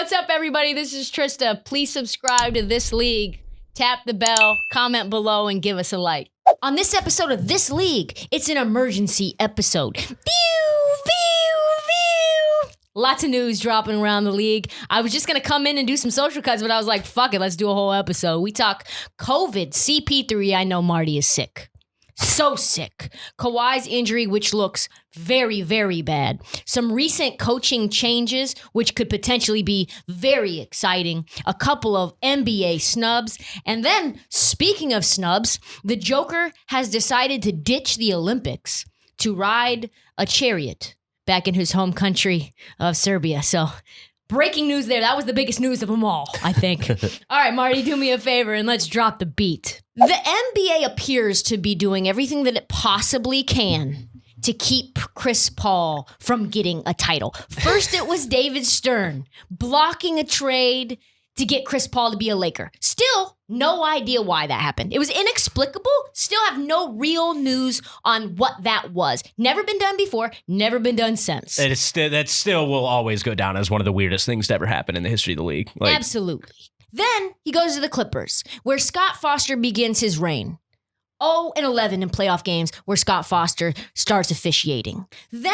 What's up, everybody? This is Trysta. Please subscribe to This League. Tap the bell, comment below, and give us a like. On this episode of This League, it's an emergency episode. Pew, pew, pew. Lots of news dropping around the league. I was just going to come in and do some social cuts, but I was like, fuck it, let's do a whole episode. We talk COVID, CP3. I know Marty is sick. So sick. Kawhi's injury, which looks very, very bad. Some recent coaching changes, which could potentially be very exciting. A couple of NBA snubs. And then, speaking of snubs, the Joker has decided to ditch the Olympics to ride a chariot back in his home country of Serbia. So, breaking news there. That was the biggest news of them all, I think. All right, Marty, do me a favor and let's drop the beat. The NBA appears to be doing everything that it possibly can to keep Chris Paul from getting a title. First, it was David Stern blocking a trade to get Chris Paul to be a Laker. Still, no idea why that happened. It was inexplicable. Still have no real news on what that was. Never been done before. Never been done since. That still will always go down as one of the weirdest things to ever happen in the history of the league. Absolutely. Then he goes to the Clippers, where Scott Foster begins his reign. 0-11 in playoff games where Scott Foster starts officiating. Then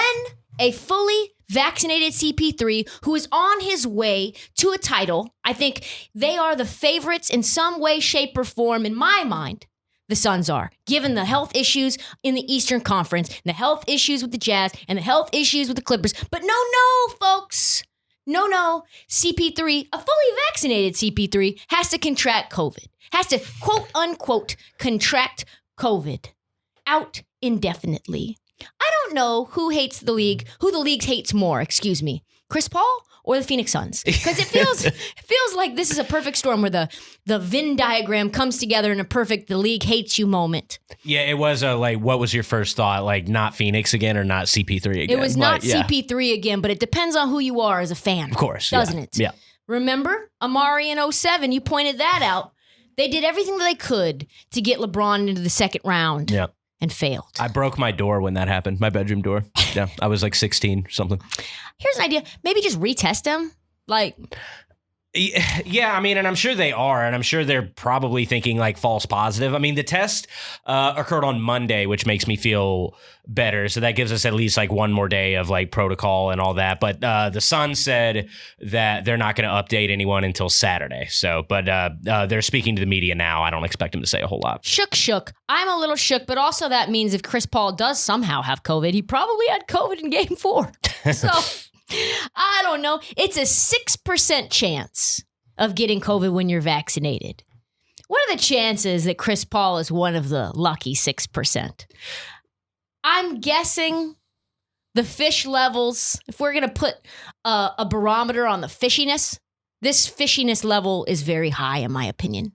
a fully vaccinated CP3 who is on his way to a title. I think they are the favorites in some way, shape, or form. In my mind, the Suns are, given the health issues in the Eastern Conference, and the health issues with the Jazz, and the health issues with the Clippers. But no, folks. No. CP3, a fully vaccinated CP3, has to contract COVID. Has to, quote unquote, contract COVID out indefinitely. I don't know who the league hates more, Chris Paul or the Phoenix Suns? Because it feels like this is a perfect storm where the Venn diagram comes together in a perfect the league hates you moment. Yeah, it was what was your first thought? Not Phoenix again or not CP3 again? It was not CP3 again, but it depends on who you are as a fan. Of course. Doesn't it? Yeah. Remember Amari in 07, you pointed that out. They did everything that they could to get LeBron into the second round. Yeah. And failed. I broke my door when that happened, my bedroom door. Yeah, I was 16 or something. Here's an idea. Maybe just retest them. Yeah, and I'm sure they are, and I'm sure they're probably thinking false positive. The test occurred on Monday, which makes me feel better. So that gives us at least one more day of protocol and all that. But the Sun said that they're not going to update anyone until Saturday. But they're speaking to the media now. I don't expect them to say a whole lot. Shook. I'm a little shook, but also that means if Chris Paul does somehow have COVID, he probably had COVID in Game 4. So I don't know. It's a 6% chance of getting COVID when you're vaccinated. What are the chances that Chris Paul is one of the lucky 6%? I'm guessing the fish levels, if we're going to put a barometer on the fishiness, this fishiness level is very high in my opinion.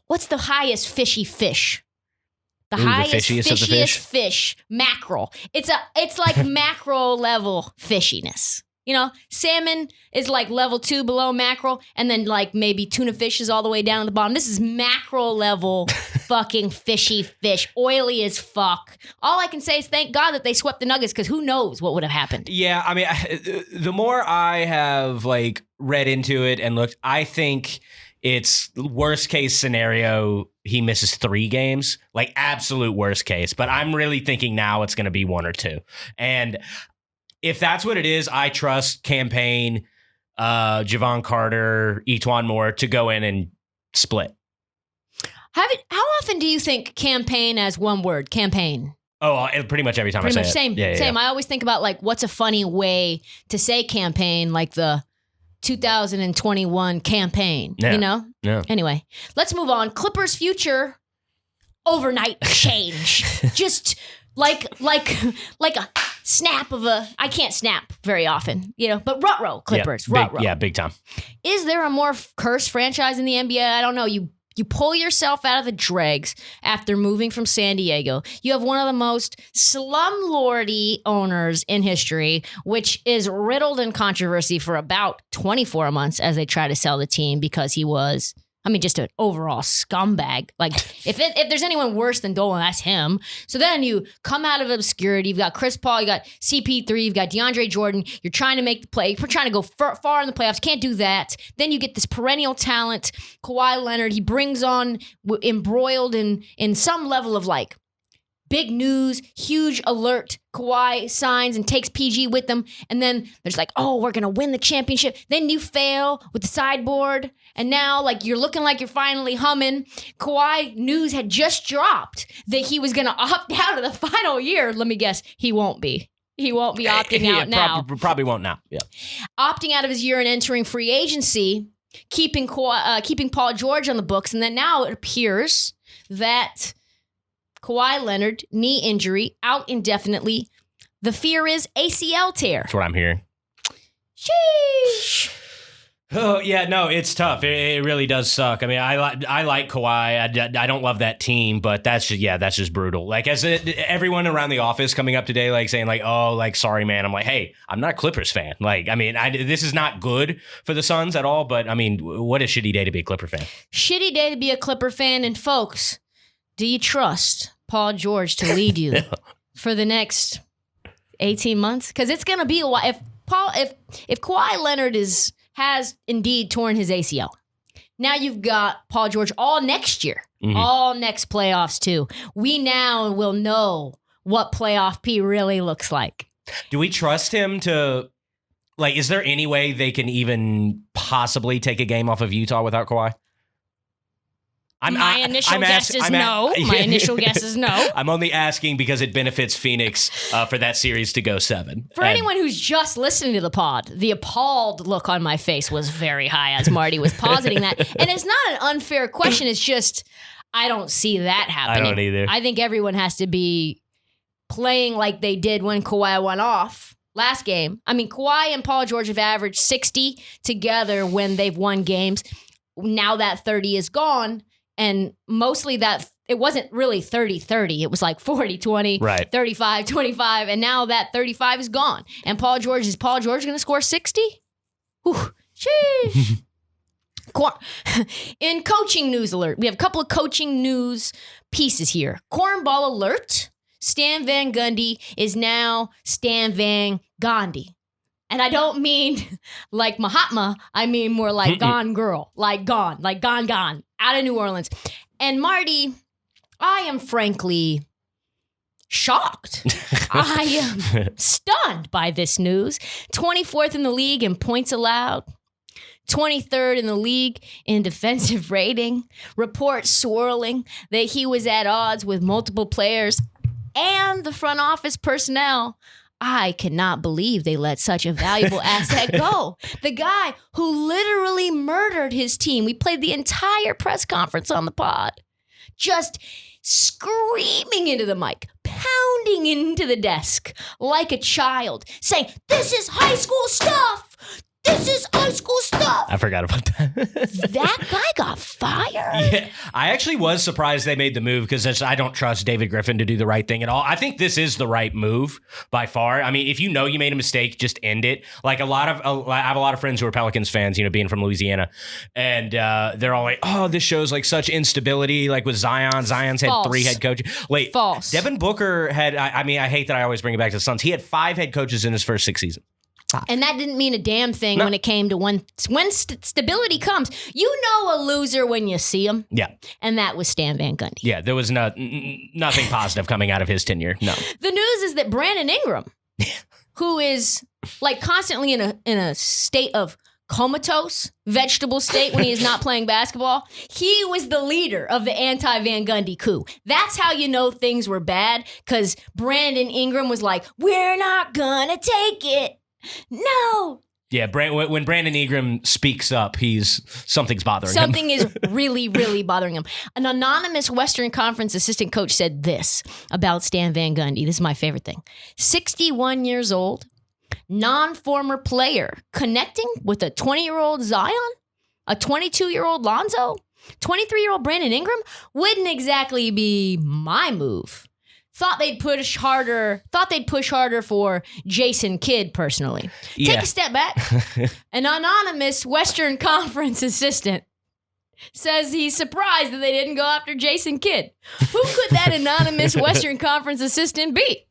What's the highest fishy fish? The fishiest fish, mackerel. It's like mackerel level fishiness. Salmon is level 2 below mackerel, and then maybe tuna fish is all the way down at the bottom. This is mackerel level fucking fishy fish, oily as fuck. All I can say is thank God that they swept the Nuggets, because who knows what would have happened. Yeah, the more I have read into it and looked, I think it's worst case scenario, he misses 3 games, absolute worst case. But I'm really thinking now it's going to be 1 or 2. And if that's what it is, I trust Campaign, Javon Carter, Etuan Moore to go in and split. How often do you think campaign as one word? Campaign. Oh, pretty much every time I say it. Same. I always think about what's a funny way to say campaign, the 2021 campaign, Yeah. Anyway, let's move on. Clippers future overnight change. Just like a snap of I can't snap very often, but Ruh-roh Clippers. Yeah, Ruh-roh. Big time. Is there a more cursed franchise in the NBA? I don't know. You pull yourself out of the dregs after moving from San Diego. You have one of the most slumlordy owners in history, which is riddled in controversy for about 24 months as they try to sell the team because he was I mean, just an overall scumbag. Like, if there's anyone worse than Dolan, that's him. So then you come out of obscurity. You've got Chris Paul. You got CP3. You've got DeAndre Jordan. You're trying to make the play. You're trying to go far in the playoffs. Can't do that. Then you get this perennial talent, Kawhi Leonard. He brings on, embroiled in some level of like, big news, huge alert. Kawhi signs and takes PG with them. And then there's like, oh, we're going to win the championship. Then you fail with the sideboard. And now like you're looking like you're finally humming. Kawhi news had just dropped that he was going to opt out of the final year. Let me guess, he won't be. He won't be opting out now. Probably won't now. Yeah. Opting out of his year and entering free agency, keeping Paul George on the books. And then now it appears that Kawhi Leonard, knee injury, out indefinitely. The fear is ACL tear. That's what I'm hearing. Sheesh. Oh, yeah, no, it's tough. It really does suck. I mean, I like Kawhi. I don't love that team, but that's just brutal. Like, everyone around the office coming up today, like, saying, like, oh, like, sorry, man. I'm like, hey, I'm not a Clippers fan. Like, I mean, this is not good for the Suns at all, but, I mean, what a shitty day to be a Clipper fan. Shitty day to be a Clipper fan, and folks, do you trust Paul George to lead you for the next 18 months? Because it's going to be a while. If Kawhi Leonard has indeed torn his ACL, now you've got Paul George all next year, all next playoffs too. We now will know what playoff P really looks like. Do we trust him to, like, is there any way they can even possibly take a game off of Utah without Kawhi? My initial guess is no. I'm only asking because it benefits Phoenix for that series to go 7. For anyone who's just listening to the pod, the appalled look on my face was very high as Marty was positing that. And it's not an unfair question. It's just, I don't see that happening. I don't either. I think everyone has to be playing like they did when Kawhi went off last game. I mean, Kawhi and Paul George have averaged 60 together when they've won games. Now that 30 is gone. And mostly that, it wasn't really 30-30. It was like 40-20, right. 35-25. And now that 35 is gone. And is Paul George going to score 60? Whew, sheesh. In coaching news alert, we have a couple of coaching news pieces here. Cornball alert. Stan Van Gundy is now Stan Van Gandhi. And I don't mean like Mahatma. I mean more like gone girl, like gone, out of New Orleans. And Marty, I am frankly shocked. I am stunned by this news. 24th in the league in points allowed. 23rd in the league in defensive rating. Reports swirling that he was at odds with multiple players and the front office personnel. I cannot believe they let such a valuable asset go. The guy who literally murdered his team. We played the entire press conference on the pod. Just screaming into the mic, pounding into the desk like a child, saying, "This is high school stuff. This is high school stuff." I forgot about that. That guy got fired? Yeah, I actually was surprised they made the move because I don't trust David Griffin to do the right thing at all. I think this is the right move by far. I mean, if you know you made a mistake, just end it. Like I have a lot of friends who are Pelicans fans, you know, being from Louisiana, and they're all like, "Oh, this shows like such instability." Like with Zion, Zion's had 3 head coaches. Wait, false. Devin Booker had. I mean, I hate that I always bring it back to the Suns. He had 5 head coaches in his first 6 seasons. And that didn't mean a damn thing when it came to when stability comes. You know a loser when you see him. Yeah. And that was Stan Van Gundy. Yeah, there was nothing positive coming out of his tenure. No. The news is that Brandon Ingram, who is like constantly in a state of comatose, vegetable state when he is not playing basketball, he was the leader of the anti-Van Gundy coup. That's how you know things were bad, because Brandon Ingram was like, "We're not gonna take it. No." Yeah, when Brandon Ingram speaks up, something's bothering him. Something is really, really bothering him. An anonymous Western Conference assistant coach said this about Stan Van Gundy. This is my favorite thing. 61 years old, non-former player, connecting with a 20-year-old Zion, a 22-year-old Lonzo, 23-year-old Brandon Ingram wouldn't exactly be my move. Thought they'd push harder for Jayson Kidd personally. Yeah. Take a step back. An anonymous Western Conference assistant says he's surprised that they didn't go after Jayson Kidd. Who could that anonymous Western Conference assistant be?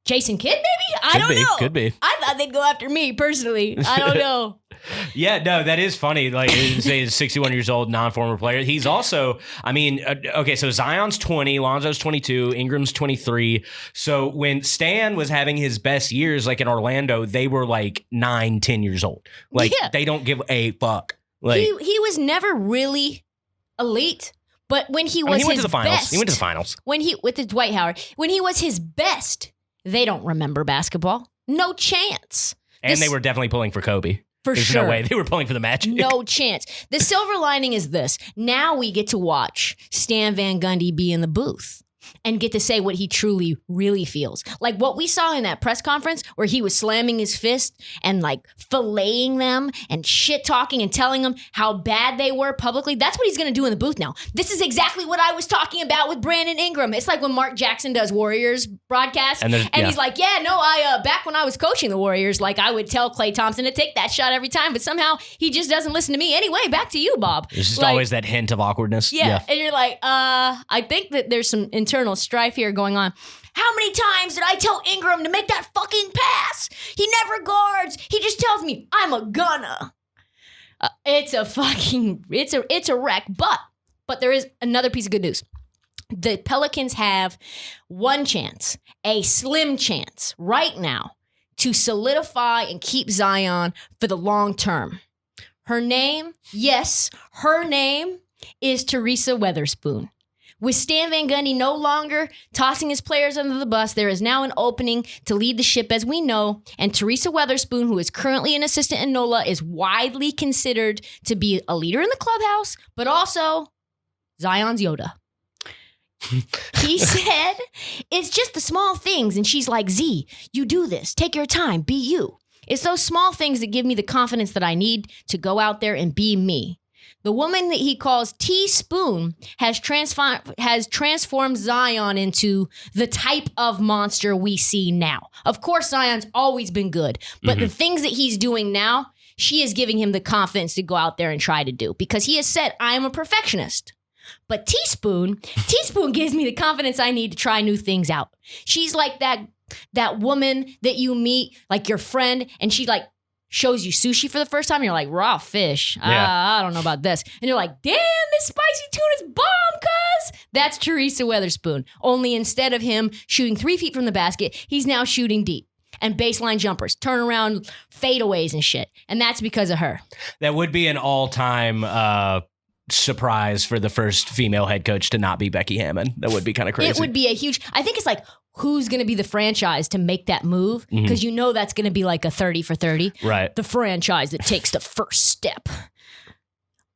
Jayson Kidd, maybe? I don't know. Could be. I thought they'd go after me personally. I don't know. Yeah, no, that is funny. Like, say he's 61 years old, non-former player. He's also, I mean, okay, so Zion's 20, Lonzo's 22, Ingram's 23. So when Stan was having his best years, like in Orlando, they were like 9, 10 years old. Like, they don't give a fuck. Like, he was never really elite, but when he was he went his to the finals. best, He went to the finals. with the Dwight Howard, when he was his best, they don't remember basketball. No chance. And they were definitely pulling for Kobe. There's sure. no way they were pulling for the Magic. No chance. The silver lining is this. Now we get to watch Stan Van Gundy be in the booth and get to say what he truly, really feels. Like what we saw in that press conference where he was slamming his fist and like filleting them and shit talking and telling them how bad they were publicly. That's what he's going to do in the booth now. This is exactly what I was talking about with Brandon Ingram. It's like when Mark Jackson does Warriors broadcast and he's like, back when I was coaching the Warriors, like I would tell Klay Thompson to take that shot every time, but somehow he just doesn't listen to me. Anyway, back to you, Bob. There's just always that hint of awkwardness. Yeah. And you're like, I think that there's some internal strife here going on. How many times did I tell Ingram to make that fucking pass? He never guards. He just tells me I'm a gunner. It's a wreck. But there is another piece of good news. The Pelicans have one chance, a slim chance right now to solidify and keep Zion for the long term. Her name is Trysta Weatherspoon. With Stan Van Gundy no longer tossing his players under the bus, there is now an opening to lead the ship as we know, and Trysta Weatherspoon, who is currently an assistant in NOLA, is widely considered to be a leader in the clubhouse, but also Zion's Yoda. He said, it's just the small things, and she's like, Z, you do this, take your time, be you. It's those small things that give me the confidence that I need to go out there and be me. The woman that he calls Teaspoon has transformed Zion into the type of monster we see now. Of course, Zion's always been good, but the things that he's doing now, she is giving him the confidence to go out there and try to do because he has said, I am a perfectionist. But Teaspoon gives me the confidence I need to try new things out. She's like that woman that you meet, like your friend, and she like shows you sushi for the first time, and you're like, raw fish. I don't know about this. And you're like, damn, this spicy tuna's bomb, cuz. That's Trysta Weatherspoon. Only instead of him shooting 3 feet from the basket, he's now shooting deep. And baseline jumpers, turnaround fadeaways and shit. And that's because of her. That would be an all-time surprise for the first female head coach to not be Becky Hammon. That would be kind of crazy. It would be a huge, I think it's like, who's going to be the franchise to make that move? Because you know that's going to be like a 30 for 30. Right. The franchise that takes the first step.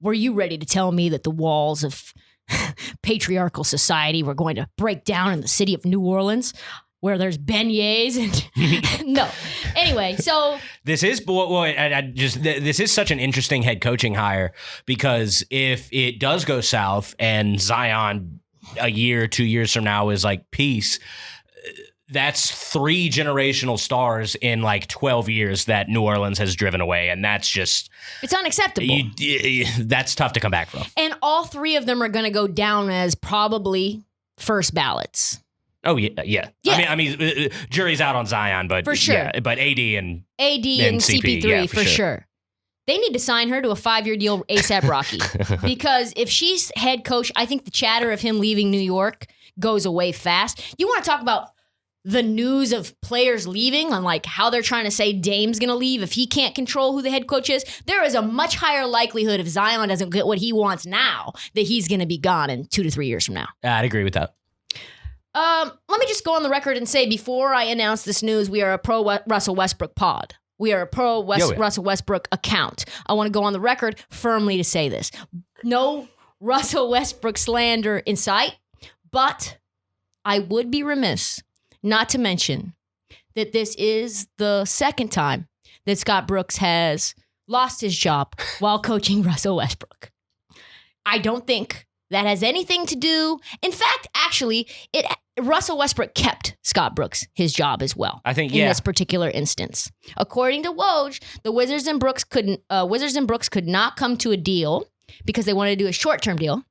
Were you ready to tell me that the walls of patriarchal society were going to break down in the city of New Orleans? Where there's beignets and no. Anyway, so this is this is such an interesting head coaching hire because if it does go south and Zion a year, 2 years from now is like peace, that's 3 generational stars in like 12 years that New Orleans has driven away, and that's just it's unacceptable. That's tough to come back from. And all 3 of them are going to go down as probably first ballots. Oh yeah. I mean, jury's out on Zion, but for sure. Yeah, but AD and CP3 yeah, for sure. They need to sign her to a 5-year deal ASAP Rocky because if she's head coach, I think the chatter of him leaving New York goes away fast. You want to talk about the news of players leaving on like how they're trying to say Dame's going to leave if he can't control who the head coach is. There is a much higher likelihood if Zion doesn't get what he wants now that he's going to be gone in 2 to 3 years from now. I'd agree with that. Let me just go on the record and say before I announce this news, we are a pro Russell Westbrook pod. We are a pro Russell Westbrook account. I want to go on the record firmly to say this. No Russell Westbrook slander in sight, but I would be remiss not to mention that this is the second time that Scott Brooks has lost his job while coaching Russell Westbrook. I don't think that has anything to do. In fact, actually, Russell Westbrook kept Scott Brooks his job as well. I think in this particular instance, according to Woj, the Wizards and Brooks could not come to a deal because they wanted to do a short-term deal.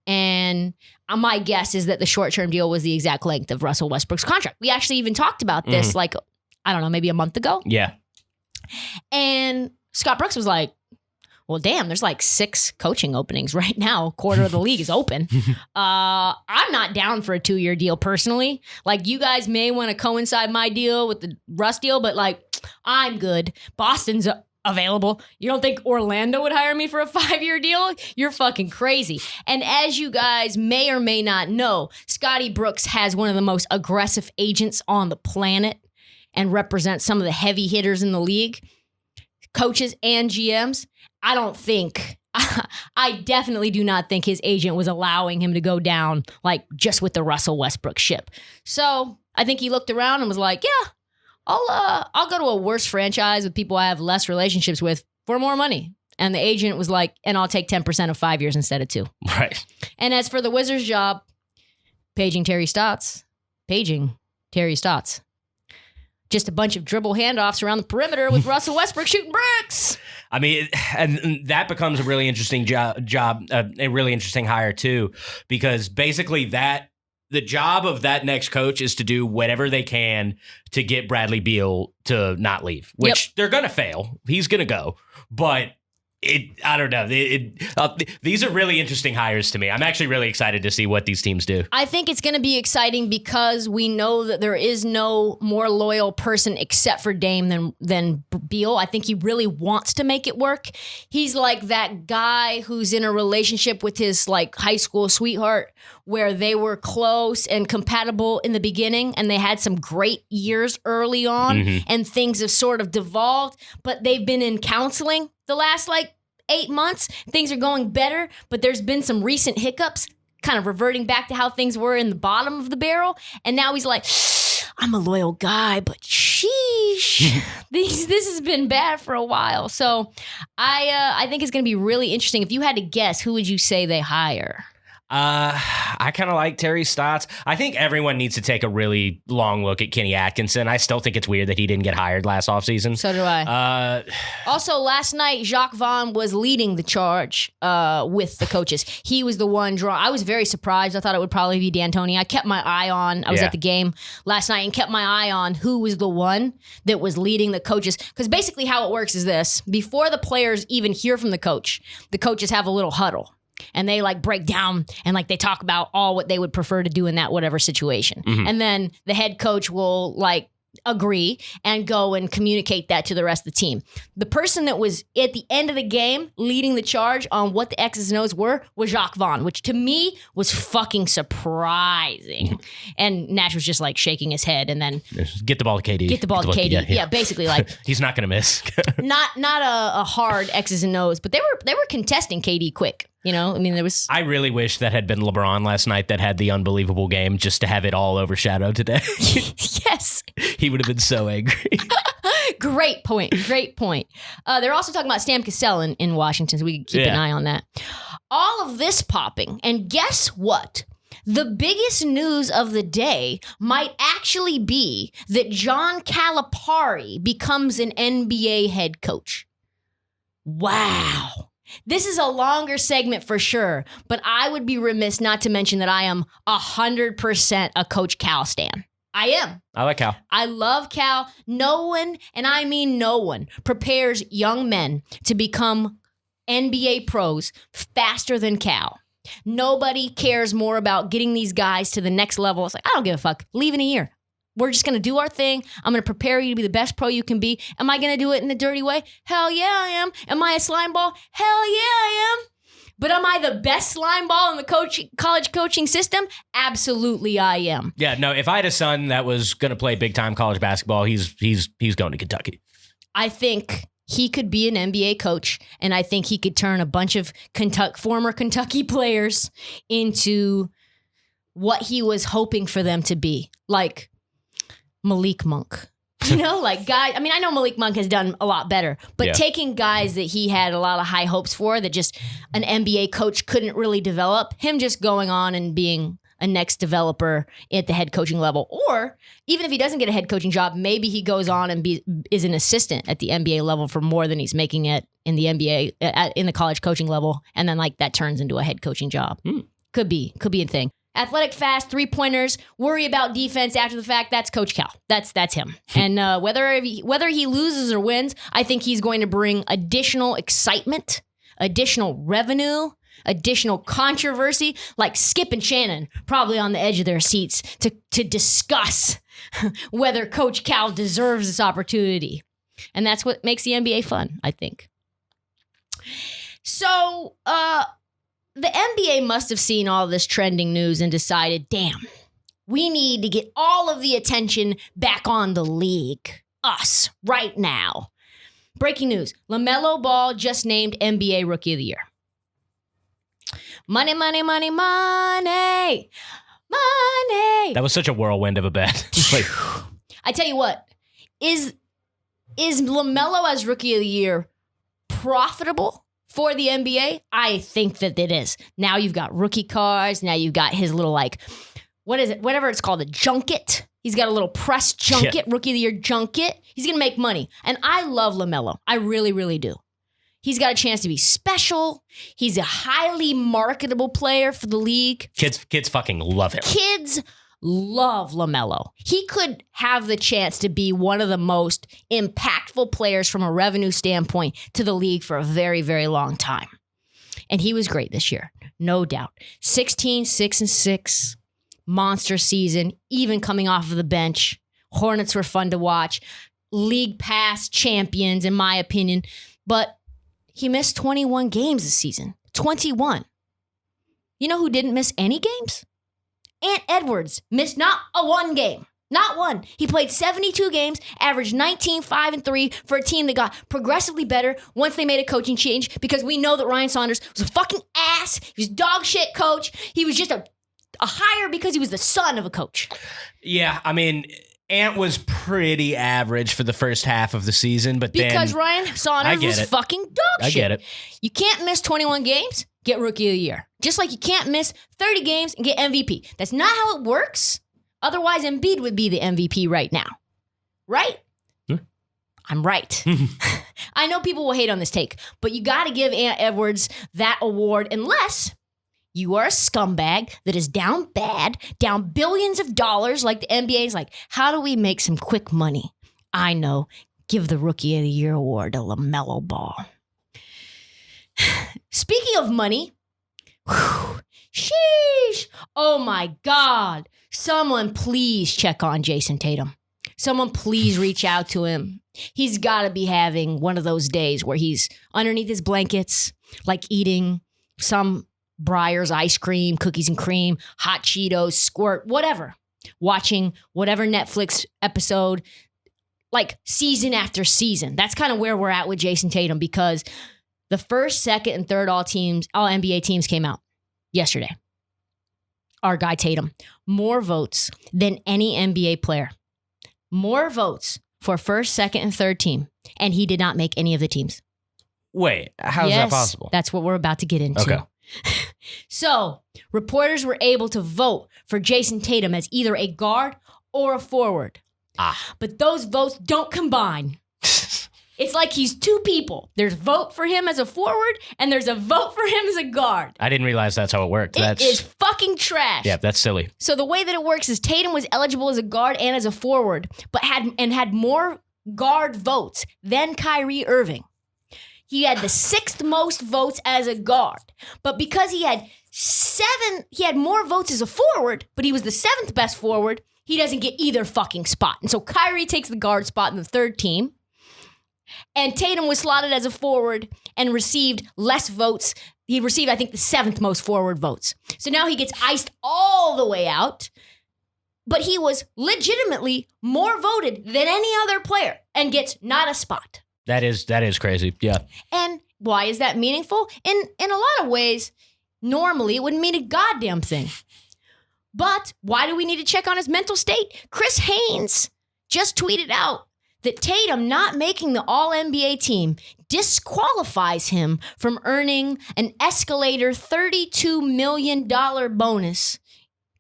And my guess is that the short-term deal was the exact length of Russell Westbrook's contract. We actually even talked about this like, I don't know, maybe a month ago. Yeah. And Scott Brooks was like, well, damn, there's like 6 coaching openings right now. A quarter of the league is open. I'm not down for a 2-year deal personally. Like, you guys may want to coincide my deal with the Russ deal, but like, I'm good. Boston's available. You don't think Orlando would hire me for a 5-year deal? You're fucking crazy. And as you guys may or may not know, Scotty Brooks has one of the most aggressive agents on the planet and represents some of the heavy hitters in the league, coaches and GMs. I definitely do not think his agent was allowing him to go down like just with the Russell Westbrook ship. So I think he looked around and was like, yeah, I'll go to a worse franchise with people I have less relationships with for more money. And the agent was like, and I'll take 10% of 5 years instead of 2. Right. And as for the Wizards job, paging Terry Stotts. Just a bunch of dribble handoffs around the perimeter with Russell Westbrook shooting bricks. I mean, and that becomes a really interesting a really interesting hire too, because basically the job of that next coach is to do whatever they can to get Bradley Beal to not leave, which they're going to fail. He's going to go, but I don't know. These are really interesting hires to me. I'm actually really excited to see what these teams do. I think it's going to be exciting because we know that there is no more loyal person except for Dame than Beal. I think he really wants to make it work. He's like that guy who's in a relationship with his like high school sweetheart where they were close and compatible in the beginning and they had some great years early on and things have sort of devolved, but they've been in counseling the last like 8 months. Things are going better, but there's been some recent hiccups kind of reverting back to how things were in the bottom of the barrel. And now he's like, I'm a loyal guy, but sheesh, this has been bad for a while. So I think it's going to be really interesting. If you had to guess, who would you say they hire? I kind of like Terry Stotts. I think everyone needs to take a really long look at Kenny Atkinson. I still think it's weird that he didn't get hired last offseason. So do I. Also, last night, Jacques Vaughn was leading the charge with the coaches. He was the one drawn. I was very surprised. I thought it would probably be D'Antoni. I kept my eye on. I was at the game last night and kept my eye on who was the one that was leading the coaches. Because basically how it works is this. Before the players even hear from the coaches have a little huddle. And they like break down and like they talk about all what they would prefer to do in that whatever situation. And then the head coach will like agree and go and communicate that to the rest of the team. The person that was at the end of the game leading the charge on what the X's and O's were was Jacques Vaughn, which to me was fucking surprising. And Nash was just like shaking his head and then get the ball to KD. Get the ball to KD. Yeah, basically like he's not going to miss. not a hard X's and O's, but they were contesting KD quick. You know, I mean, there was. I really wish that had been LeBron last night that had the unbelievable game just to have it all overshadowed today. Yes. He would have been so angry. Great point. They're also talking about Sam Cassell in Washington, so we can keep an eye on that. All of this popping, and guess what? The biggest news of the day might actually be that John Calipari becomes an NBA head coach. Wow. This is a longer segment for sure, but I would be remiss not to mention that I am 100% a Coach Cal stan. I am. I like Cal. I love Cal. No one, and I mean no one, prepares young men to become NBA pros faster than Cal. Nobody cares more about getting these guys to the next level. It's like, I don't give a fuck. Leave in a year. We're just going to do our thing. I'm going to prepare you to be the best pro you can be. Am I going to do it in a dirty way? Hell yeah, I am. Am I a slime ball? Hell yeah, I am. But am I the best slime ball in the college coaching system? Absolutely, I am. Yeah, no, if I had a son that was going to play big-time college basketball, he's going to Kentucky. I think he could be an NBA coach, and I think he could turn a bunch of former Kentucky players into what he was hoping for them to be. Like Malik Monk. You know, like guys, I mean, I know Malik Monk has done a lot better, but taking guys that he had a lot of high hopes for that just an NBA coach couldn't really develop, him just going on and being a next developer at the head coaching level. Or even if he doesn't get a head coaching job, maybe he goes on and is an assistant at the NBA level for more than he's making it in the NBA, in the college coaching level. And then like that turns into a head coaching job. Could be a thing. Athletic, fast, 3-pointers, worry about defense after the fact. That's Coach Cal. That's him. And whether he loses or wins, I think he's going to bring additional excitement, additional revenue, additional controversy, like Skip and Shannon probably on the edge of their seats to discuss whether Coach Cal deserves this opportunity. And that's what makes the NBA fun, I think. So, the NBA must have seen all this trending news and decided, damn, we need to get all of the attention back on the league. Us, right now. Breaking news. Lamelo Ball just named NBA Rookie of the Year. Money, money, money, money. Money. That was such a whirlwind of a bet. I tell you what, is LaMelo as Rookie of the Year profitable for the NBA? I think that it is. Now you've got rookie cards. Now you've got his little what is it? Whatever it's called, a junket. He's got a little press junket, Rookie of the Year junket. He's going to make money. And I love LaMelo. I really, really do. He's got a chance to be special. He's a highly marketable player for the league. Kids fucking love him. Kids love LaMelo. He could have the chance to be one of the most impactful players from a revenue standpoint to the league for a very, very long time. And he was great this year, no doubt. 16, 6-6, monster season, even coming off of the bench. Hornets were fun to watch. League pass champions, in my opinion. But he missed 21 games this season. 21. You know who didn't miss any games? Ant Edwards missed not a one game. Not one. He played 72 games, averaged 19, 5, and 3 for a team that got progressively better once they made a coaching change, because we know that Ryan Saunders was a fucking ass. He was dog shit coach. He was just a hire because he was the son of a coach. Yeah, I mean, Ant was pretty average for the first half of the season, but because Ryan Saunders was fucking dog shit. I get it. You can't miss 21 games, get Rookie of the Year. Just like you can't miss 30 games and get MVP. That's not how it works. Otherwise, Embiid would be the MVP right now. Right? I'm right. I know people will hate on this take, but you got to give Ant Edwards that award unless you are a scumbag that is down bad, down billions of dollars, like the NBA is like, how do we make some quick money? I know. Give the Rookie of the Year award to LaMelo Ball. Speaking of money, sheesh. Oh my God. Someone please check on Jayson Tatum. Someone please reach out to him. He's got to be having one of those days where he's underneath his blankets, like eating some Breyer's ice cream, cookies and cream, hot Cheetos, squirt, whatever. Watching whatever Netflix episode, like season after season. That's kind of where we're at with Jayson Tatum, because the first, second, and third all NBA teams came out yesterday. Our guy Tatum, more votes than any NBA player. More votes for first, second, and third team. And he did not make any of the teams. Wait, how is that possible? That's what we're about to get into. Okay. So, reporters were able to vote for Jayson Tatum as either a guard or a forward. But those votes don't combine. It's like he's two people. There's a vote for him as a forward, and there's a vote for him as a guard. I didn't realize that's how it worked. It is fucking trash. Yeah, that's silly. So the way that it works is Tatum was eligible as a guard and as a forward, but had more guard votes than Kyrie Irving. He had the 6th most votes as a guard. But because he had more votes as a forward, but he was the 7th best forward, he doesn't get either fucking spot. And so Kyrie takes the guard spot in the third team. And Tatum was slotted as a forward and received less votes. He received, I think, the 7th most forward votes. So now he gets iced all the way out. But he was legitimately more voted than any other player and gets not a spot. That is crazy. Yeah. And why is that meaningful? In a lot of ways, normally it wouldn't mean a goddamn thing. But why do we need to check on his mental state? Chris Haynes just tweeted out that Tatum not making the All-NBA team disqualifies him from earning an escalator $32 million bonus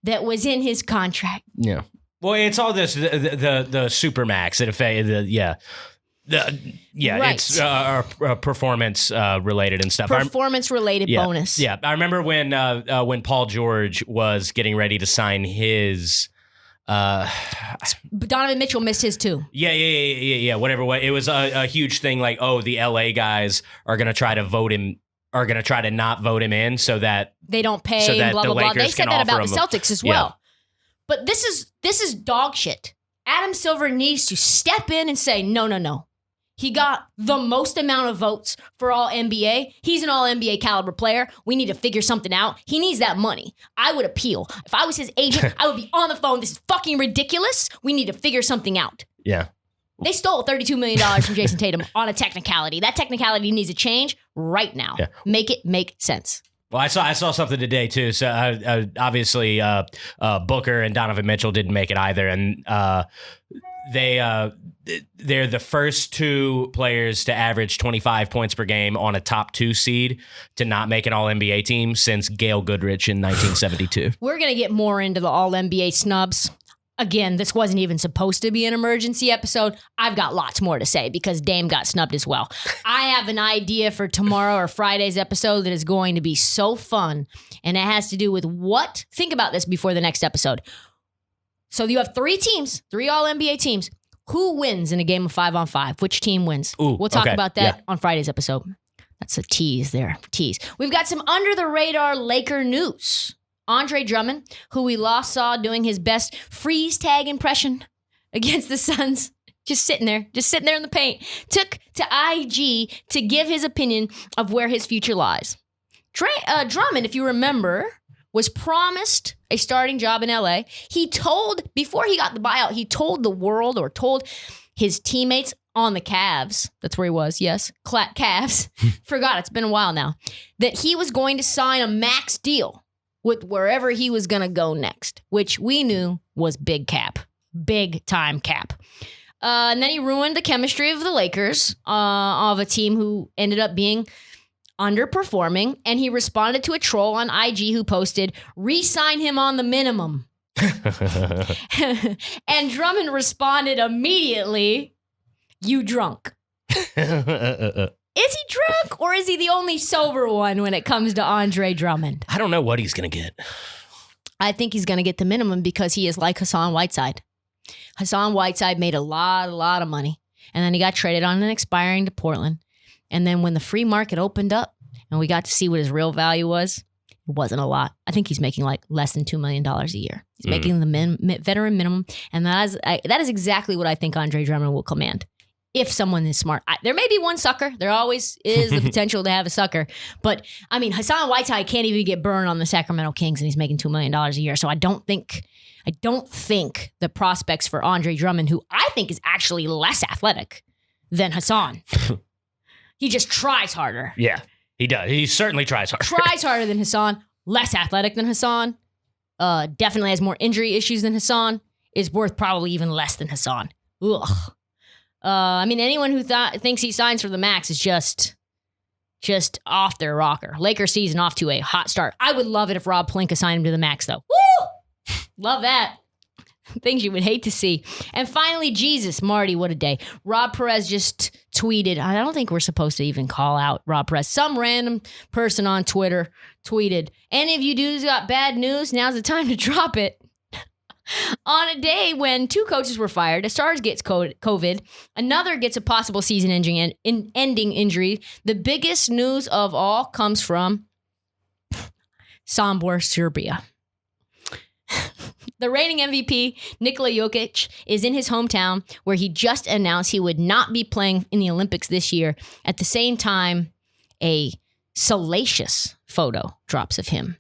that was in his contract. Yeah. Well, it's all this the supermax. Right. It's performance related and stuff. Performance related bonus. Yeah, I remember when Paul George was getting ready to sign his. Donovan Mitchell missed his too. Yeah. Whatever. It was a huge thing. Like, the LA guys are gonna try to vote him. Are gonna try to not vote him in so that they don't pay. So that blah blah the blah. Lakers They said can that about offer the him Celtics as well. But this is dog shit. Adam Silver needs to step in and say no. He got the most amount of votes for all NBA. He's an all NBA caliber player. We need to figure something out. He needs that money. I would appeal. If I was his agent, I would be on the phone. This is fucking ridiculous. We need to figure something out. Yeah. They stole $32 million from Jayson Tatum on a technicality. That technicality needs to change right now. Yeah. Make it make sense. Well, I saw something today too. So obviously, Booker and Donovan Mitchell didn't make it either, and they're the first two players to average 25 points per game on a top 2 seed to not make an All-NBA team since Gail Goodrich in 1972. We're gonna get more into the All-NBA snubs. Again, this wasn't even supposed to be an emergency episode. I've got lots more to say because Dame got snubbed as well. I have an idea for tomorrow or Friday's episode that is going to be so fun, and it has to do with what? Think about this before the next episode. So you have 3 teams, 3 All-NBA teams. Who wins in a game of 5-on-5? Which team wins? Ooh, we'll talk about that on Friday's episode. That's a tease there. Tease. We've got some under-the-radar Laker news. Andre Drummond, who we last saw doing his best freeze tag impression against the Suns, just sitting there in the paint, took to IG to give his opinion of where his future lies. Drummond, if you remember, was promised a starting job in LA. Before he got the buyout, he told the world or told his teammates on the Cavs, that's where he was, yes, Cavs, forgot, it's been a while now, that he was going to sign a max deal with wherever he was going to go next, which we knew was big time cap. And then he ruined the chemistry of the Lakers, of a team who ended up being underperforming. And he responded to a troll on IG who posted, "Re-sign him on the minimum." And Drummond responded immediately, "You drunk." Is he drunk or is he the only sober one when it comes to Andre Drummond? I don't know what he's going to get. I think he's going to get the minimum because he is like Hassan Whiteside. Hassan Whiteside made a lot of money. And then he got traded on an expiring to Portland. And then when the free market opened up and we got to see what his real value was, it wasn't a lot. I think he's making like less than $2 million a year. He's making the veteran minimum. And that is exactly what I think Andre Drummond will command. If someone is smart. There may be one sucker. There always is the potential to have a sucker. But, I mean, Hassan Whiteside can't even get burned on the Sacramento Kings, and he's making $2 million a year. So I don't think the prospects for Andre Drummond, who I think is actually less athletic than Hassan. He just tries harder. Yeah, he does. He certainly tries harder. Tries harder than Hassan. Less athletic than Hassan. Definitely has more injury issues than Hassan. Is worth probably even less than Hassan. Ugh. I mean, anyone who thinks he signs for the max is just off their rocker. Lakers season off to a hot start. I would love it if Rob Pelinka signed him to the max, though. Woo! Love that. Things you would hate to see. And finally, Jesus, Marty, what a day. Rob Perez just tweeted. I don't think we're supposed to even call out Rob Perez. Some random person on Twitter tweeted, "Any of you dudes got bad news? Now's the time to drop it." On a day when 2 coaches were fired, a star gets COVID, another gets a possible season-ending injury. The biggest news of all comes from Sombor, Serbia. The reigning MVP, Nikola Jokic, is in his hometown where he just announced he would not be playing in the Olympics this year. At the same time, a salacious photo drops of him.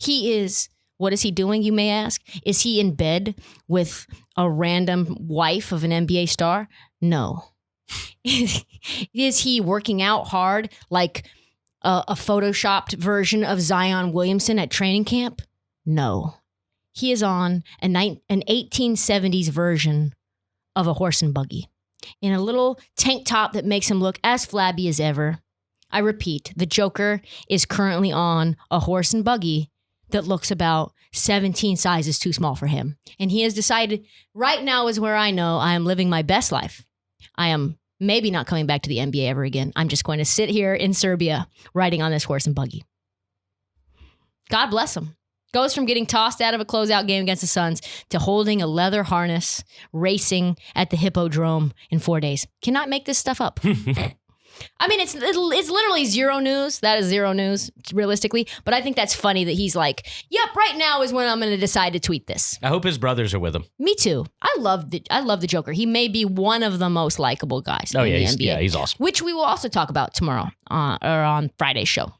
He is... What is he doing, you may ask? Is he in bed with a random wife of an NBA star? No. Is he working out hard like a photoshopped version of Zion Williamson at training camp? No. He is on an 1870s version of a horse and buggy in a little tank top that makes him look as flabby as ever. I repeat, the Joker is currently on a horse and buggy that looks about 17 sizes too small for him. And he has decided right now is where I know I am living my best life. I am maybe not coming back to the NBA ever again. I'm just going to sit here in Serbia riding on this horse and buggy. God bless him. Goes from getting tossed out of a closeout game against the Suns to holding a leather harness, racing at the Hippodrome in 4 days. Cannot make this stuff up. I mean, it's literally zero news. That is zero news, realistically. But I think that's funny that he's like, yep, right now is when I'm going to decide to tweet this. I hope his brothers are with him. Me too. I love the Joker. He may be one of the most likable guys in the NBA. Yeah, he's awesome. Which we will also talk about tomorrow or on Friday's show.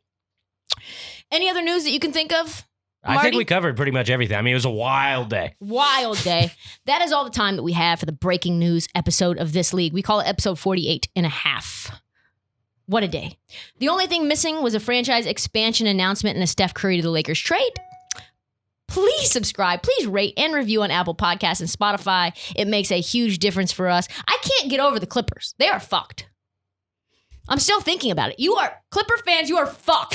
Any other news that you can think of? Marty? I think we covered pretty much everything. I mean, it was a wild day. Wild day. That is all the time that we have for the breaking news episode of This League. We call it episode 48 and a half. What a day. The only thing missing was a franchise expansion announcement and a Steph Curry to the Lakers trade. Please subscribe. Please rate and review on Apple Podcasts and Spotify. It makes a huge difference for us. I can't get over the Clippers. They are fucked. I'm still thinking about it. You are, Clipper fans, you are fucked.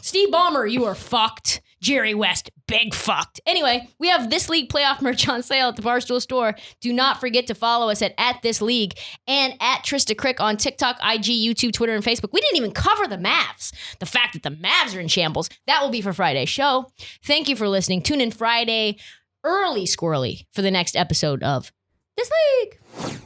Steve Ballmer, you are fucked. Jerry West, big fucked. Anyway, we have This League playoff merch on sale at the Barstool store. Do not forget to follow us at This League and at Trysta Krick on TikTok, IG, YouTube, Twitter, and Facebook. We didn't even cover the Mavs. The fact that the Mavs are in shambles. That will be for Friday's show. Thank you for listening. Tune in Friday, early squirrely, for the next episode of This League.